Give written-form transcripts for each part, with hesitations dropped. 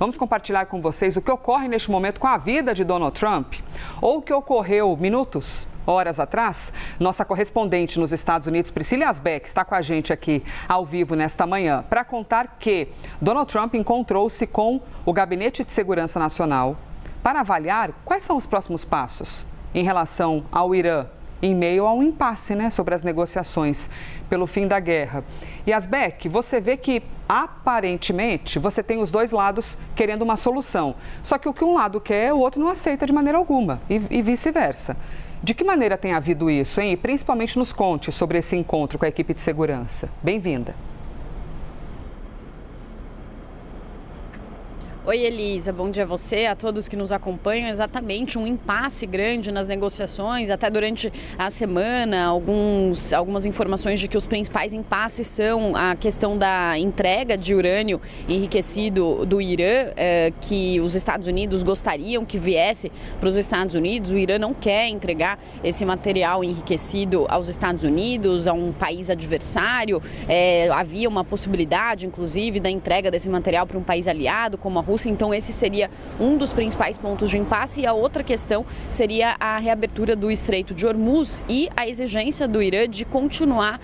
Vamos compartilhar com vocês o que ocorre neste momento com a vida de Donald Trump, ou o que ocorreu minutos, horas atrás. Nossa correspondente nos Estados Unidos, Priscila Asbeck, está com a gente aqui ao vivo nesta manhã para contar que Donald Trump encontrou-se com o Gabinete de Segurança Nacional para avaliar quais são os próximos passos em relação ao Irã, em meio a um impasse, sobre as negociações pelo fim da guerra. E Asbeck, você vê que aparentemente você tem os dois lados querendo uma solução. Só que o que um lado quer, o outro não aceita de maneira alguma e vice-versa. De que maneira tem havido isso, hein? E principalmente nos conte sobre esse encontro com a equipe de segurança. Bem-vinda. Oi, Elisa, bom dia a você, a todos que nos acompanham. Exatamente, um impasse grande nas negociações, até durante a semana, algumas informações de que os principais impasses são a questão da entrega de urânio enriquecido do Irã, que os Estados Unidos gostariam que viesse para os Estados Unidos. O Irã não quer entregar esse material enriquecido aos Estados Unidos, a um país adversário. Havia uma possibilidade, inclusive, da entrega desse material para um país aliado, como a Rússia. Então esse seria um dos principais pontos de impasse, e a outra questão seria a reabertura do Estreito de Hormuz e a exigência do Irã de continuar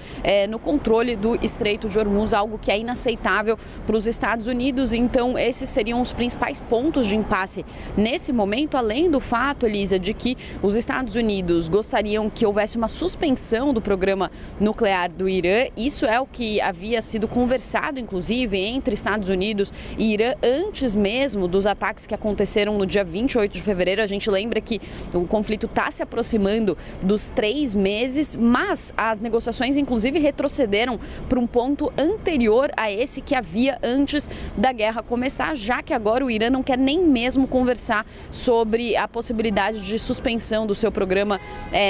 no controle do Estreito de Hormuz, algo que é inaceitável para os Estados Unidos. Então esses seriam os principais pontos de impasse nesse momento, além do fato, Elisa, de que os Estados Unidos gostariam que houvesse uma suspensão do programa nuclear do Irã. Isso é o que havia sido conversado, inclusive, entre Estados Unidos e Irã antes mesmo dos ataques que aconteceram no dia 28 de fevereiro. A gente lembra que o conflito está se aproximando dos 3 meses, mas as negociações, inclusive, retrocederam para um ponto anterior a esse que havia antes da guerra começar, já que agora o Irã não quer nem mesmo conversar sobre a possibilidade de suspensão do seu programa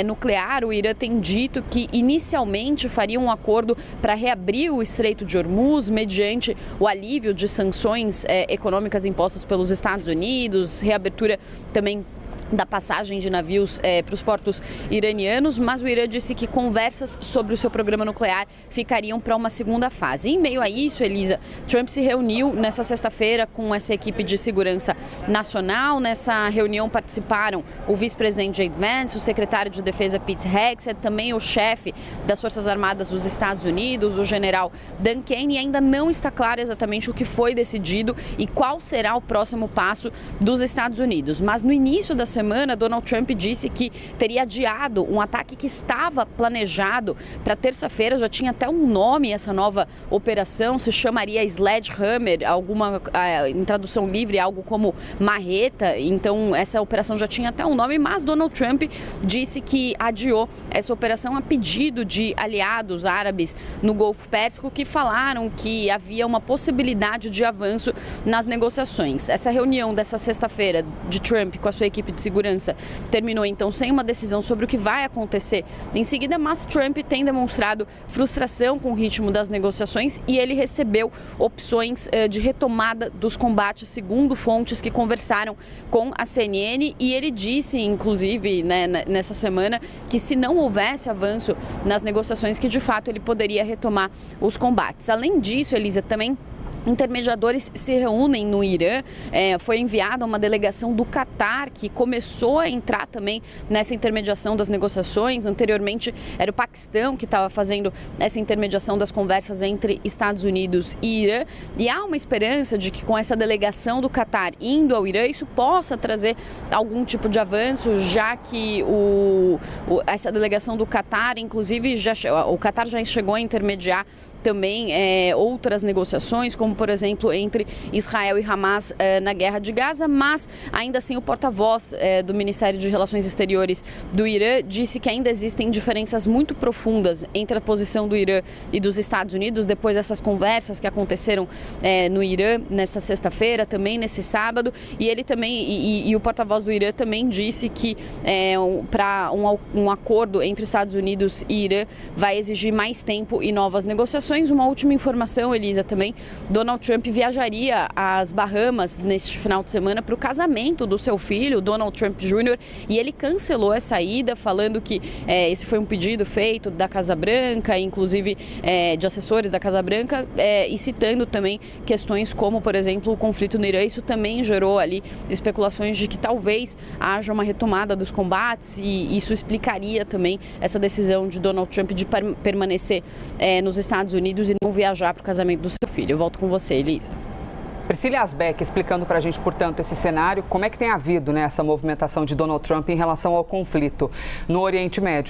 nuclear. O Irã tem dito que inicialmente faria um acordo para reabrir o Estreito de Hormuz mediante o alívio de sanções econômicas impostas pelos Estados Unidos, reabertura também da passagem de navios para os portos iranianos, mas o Irã disse que conversas sobre o seu programa nuclear ficariam para uma segunda fase. Em meio a isso, Elisa, Trump se reuniu nessa sexta-feira com essa equipe de segurança nacional. Nessa reunião participaram o vice-presidente J.D. Vance, o secretário de defesa Pete Hegseth, também o chefe das Forças Armadas dos Estados Unidos, o general Dan Kane, e ainda não está claro exatamente o que foi decidido e qual será o próximo passo dos Estados Unidos. Mas no início da semana, Donald Trump disse que teria adiado um ataque que estava planejado para terça-feira. Já tinha até um nome essa nova operação, se chamaria Sledgehammer, em tradução livre, algo como marreta. Então essa operação já tinha até um nome, mas Donald Trump disse que adiou essa operação a pedido de aliados árabes no Golfo Pérsico, que falaram que havia uma possibilidade de avanço nas negociações. Essa reunião dessa sexta-feira de Trump com a sua equipe de segurança terminou então sem uma decisão sobre o que vai acontecer em seguida, mas Trump tem demonstrado frustração com o ritmo das negociações e ele recebeu opções de retomada dos combates, segundo fontes que conversaram com a CNN, e ele disse, inclusive, nessa semana, que se não houvesse avanço nas negociações, que de fato ele poderia retomar os combates. Além disso, Elisa, também intermediadores se reúnem no Irã. Foi enviada uma delegação do Catar, que começou a entrar também nessa intermediação das negociações. Anteriormente era o Paquistão que estava fazendo essa intermediação das conversas entre Estados Unidos e Irã. E há uma esperança de que com essa delegação do Catar indo ao Irã, isso possa trazer algum tipo de avanço, já que essa delegação do Catar, inclusive, o Catar já chegou a intermediar também outras negociações, como por exemplo entre Israel e Hamas na guerra de Gaza, mas ainda assim o porta-voz do Ministério de Relações Exteriores do Irã disse que ainda existem diferenças muito profundas entre a posição do Irã e dos Estados Unidos depois dessas conversas que aconteceram no Irã nessa sexta-feira, também nesse sábado, e ele também, e o porta-voz do Irã também disse que para um acordo entre Estados Unidos e Irã vai exigir mais tempo e novas negociações. repercussões. Uma última informação, Elisa, também. Donald Trump viajaria às Bahamas neste final de semana para o casamento do seu filho, Donald Trump Jr., e ele cancelou essa ida, falando que esse foi um pedido feito da Casa Branca, inclusive de assessores da Casa Branca, e citando também questões como, por exemplo, o conflito no Irã. Isso também gerou ali especulações de que talvez haja uma retomada dos combates, e isso explicaria também essa decisão de Donald Trump de permanecer nos Estados Unidos e não viajar para o casamento do seu filho. Eu volto com você, Elisa. Priscila Asbeck explicando para a gente, portanto, esse cenário, como é que tem havido, né, essa movimentação de Donald Trump em relação ao conflito no Oriente Médio.